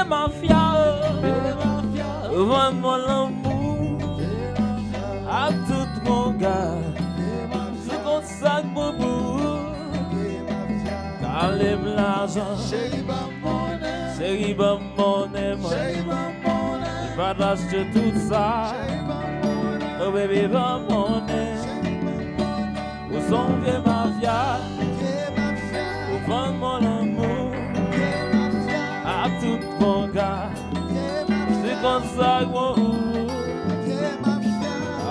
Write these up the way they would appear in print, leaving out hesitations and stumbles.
vieux mafia, vends mon amour à tout mon gars. C'est comme ça que boubou, calme l'argent, chérie, bah monnaie, je vais t'acheter tout ça. Oh baby, bah monnaie, où sont vieux mafia, où vend mon amour à tout mon gars. C'est comme ça que moi,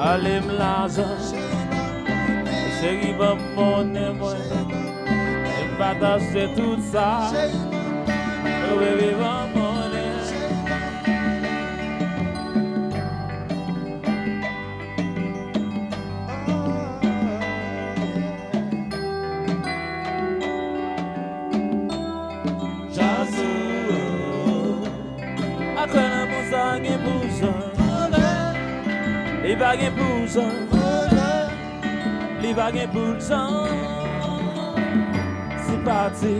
allez me l'argent, chérie, bah monnaie, moi, je vais t'acheter tout ça. Oh baby, bah monnaie. Les baguettes pour ça, les baguettes pour ça. C'est parti,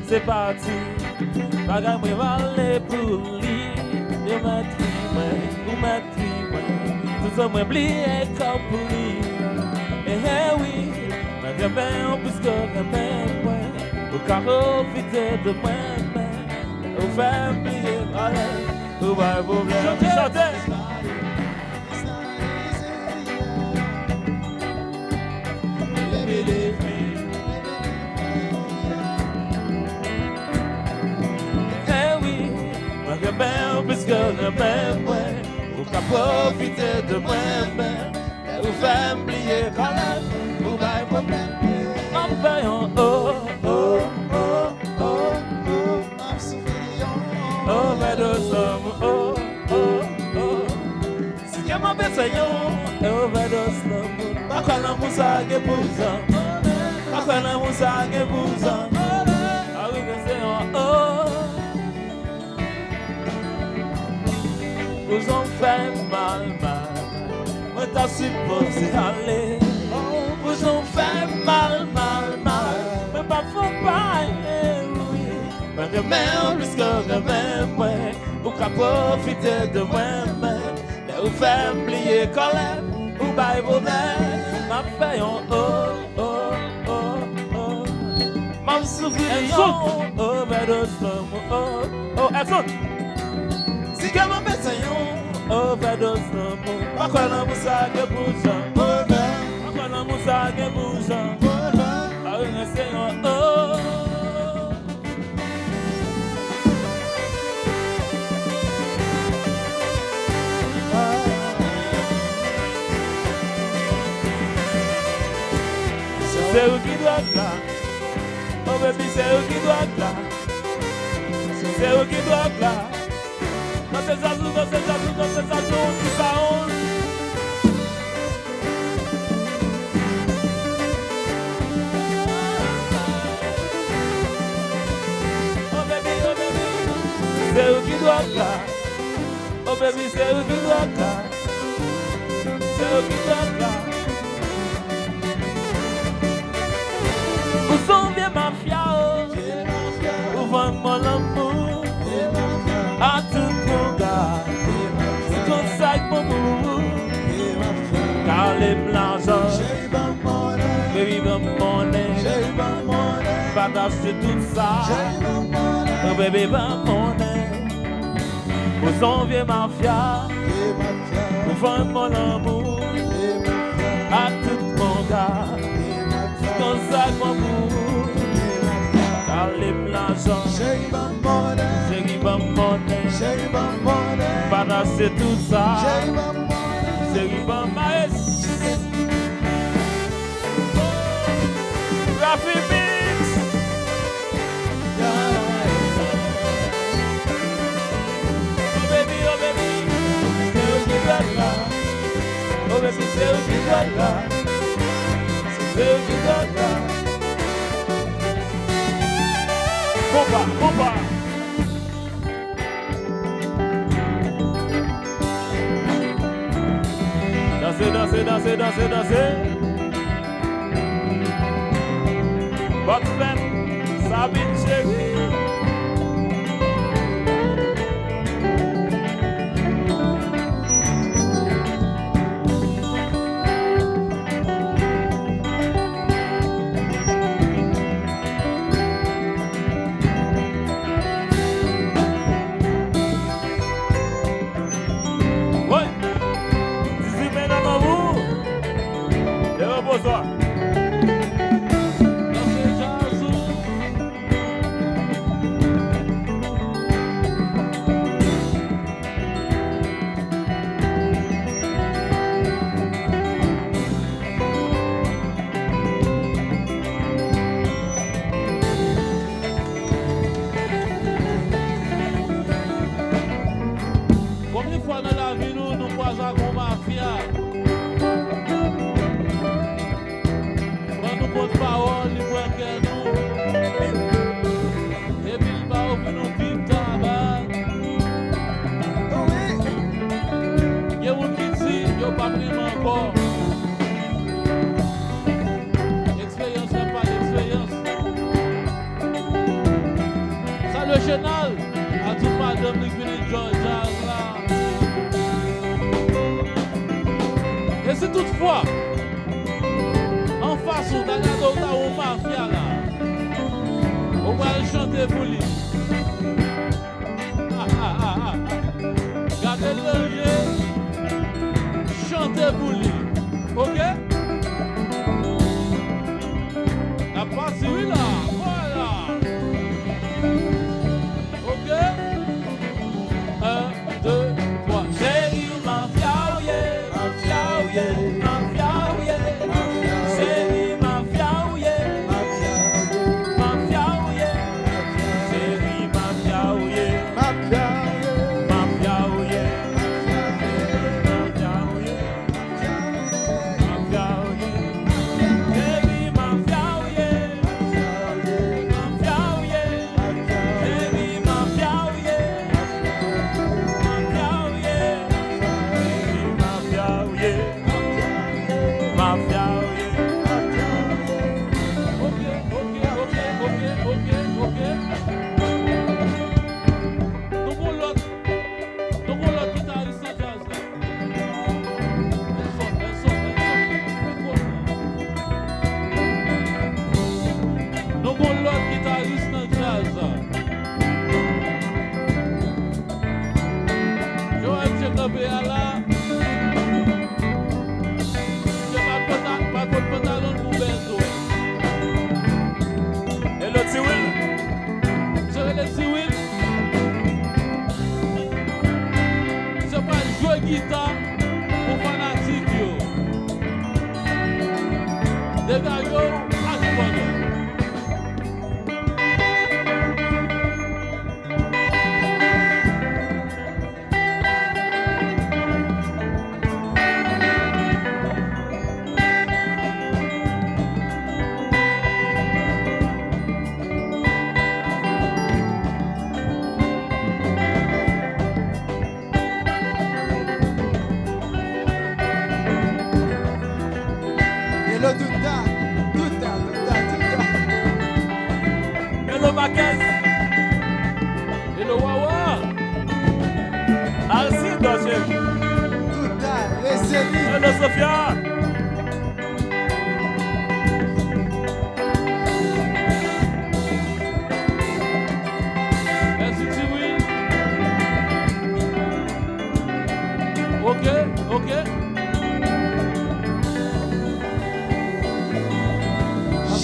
c'est parti. Baguette moi valer pour lui. Je m'attribue, ou m'attribue. Tout ça m'oublier comme pour lui. Eh oui, ma grand-mère en plus que grand-mère moi. Au carreau vite de moi, au faire plier, allez, au bas problème. Chantez. Parce que le même ouais, ou qu'à profiter de moi-même, ou faire oublier quand même, ou pas problème. En payant, oh, oh, oh, oh, oh, overdose, oh, oh, oh. Si que mon besoin, overdose, pas quand la moussa est pour ça, pas quand la moussa est pour ça. Ah oui, c'est oh. Vous en faites mal, moi t'as supposé aller. Vous en faites mal, mais pas faut pas, oui. Mais de même, plus que de même, ouais. Vous qu'à profiter de moi-même, mais vous faites oublier quand même, vous baillez vos mains, m'a fait un oh, oh, oh, oh. M'a souffert, oh, overdose, oh, oh, Elson. Si que mon besoin, overdose no more. Pourquoi la moussa que bouge? Pourquoi la moussa que bouge? Ah oui, c'est un oh. C'est où qui doit là? Oh baby, c'est où qui doit là? C'est où qui doit là? Dans ces azous, dans ces azous, dans ces azous, qui s'arrondent. Oh baby, c'est où qui doit là? Oh baby, c'est où qui doit là? C'est où qui doit là? Où sont vieux mafia? Où vend mon amour? À tout mon gars, c'est comme ça que mon bout. Car les l'argent, baby, the money, pas d'acheter tout ça. Oh baby, the money. Vous sont vieux mafia, vous vendez mon amour. À tout mon gars, c'est comme ça que mon bout. Car les l'argent, pas d'acheter tout ça. C'est pas maïs. Rafi Mix. Oh baby, c'est où qui doit là? Oh baby, c'est où qui doit là? C'est où qui doit là? Compa, compa. Dansez. Votre femme, Sabine chérie. Repose-toi. Combien de fois dans la vie nous croisons comme mafia? Prends nous contre parole, nous voyons que nous. Et puis le bas, nous vivons tabac. Il y a un qui dit, il n'y a pas pris encore. Expérience, c'est pas d'expérience. Ça le chenal, à tout madame, nous venons de Georgia là. Et c'est toutefois, en face, on a un mafia là. On va chanter pour lui. Gardez le jeu, chantez pour lui. Ok? La partie, oui là, voilà. Ok? 1, 2, 3. Chérie, mafia, yeah. Mafia, yeah. Mafia, yeah. Chérie, mafia, yeah. Mafia, yeah. Chérie, mafia, yeah. Mafia, Mafia, yeah. Mafia, yeah. Mafia, yeah. Chérie, mafia, yeah. Mafia, yeah. Chérie, mafia, yeah. Mafia, Ok. Donc on l'autre guitariste en jazz là. Donc on l'autre guitariste en jazz là. Je vais me camper là. Je pas de pantalon pour Benzo. et le petit Will. Je vais laisser Will. Je vais pas jouer guitare pour fanatique yo. Des gars yo, à tout moment. et le douta. Et le Marquez. Et le Wawa. Alcide, chef. Douta, les Céline. Et le Sophia. Merci Tiwi. Ok.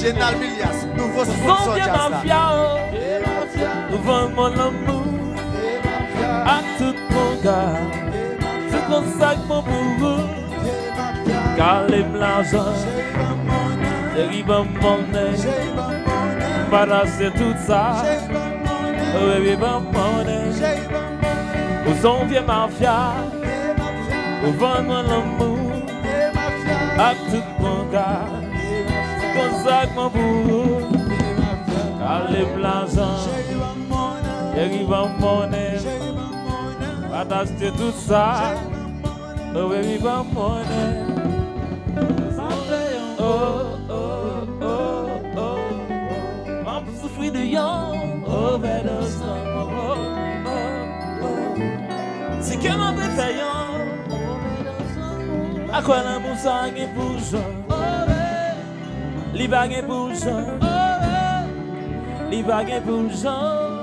Génal Milias, nouveau Son sponsor bien jazz là. mafia, Et mafia, nous vendons mon amour et mafia, à tout mon gars. et C'est mafia, comme ça que mon bourreau, et mafia. car les l'argent, J'ai j'ai mon monnaie, j'ai ma monnaie, para c'est tout ça. j'ai ma monnaie, Oh baby, mon monnaie, j'ai ma monnaie, où sont vieux mafia, et mafia, nous vendons mon amour et mafia, à tout mon gars. et mafia, Comme ça que mon bourreau, et mafia. car les l'argent, J'ai ma monnaie, j'ai mon monnaie, j'ai ma monnaie, para c'est tout ça. Oh baby, mon monnaie. Oh, oh, oh, oh. I'm souffrir de yon, oh, overdose, oh, oh, oh. C'est que mon bébé yon, à quoi l'amour ça gagne pour Jean? Li va gagne pour Jean, li va gagne pour Jean.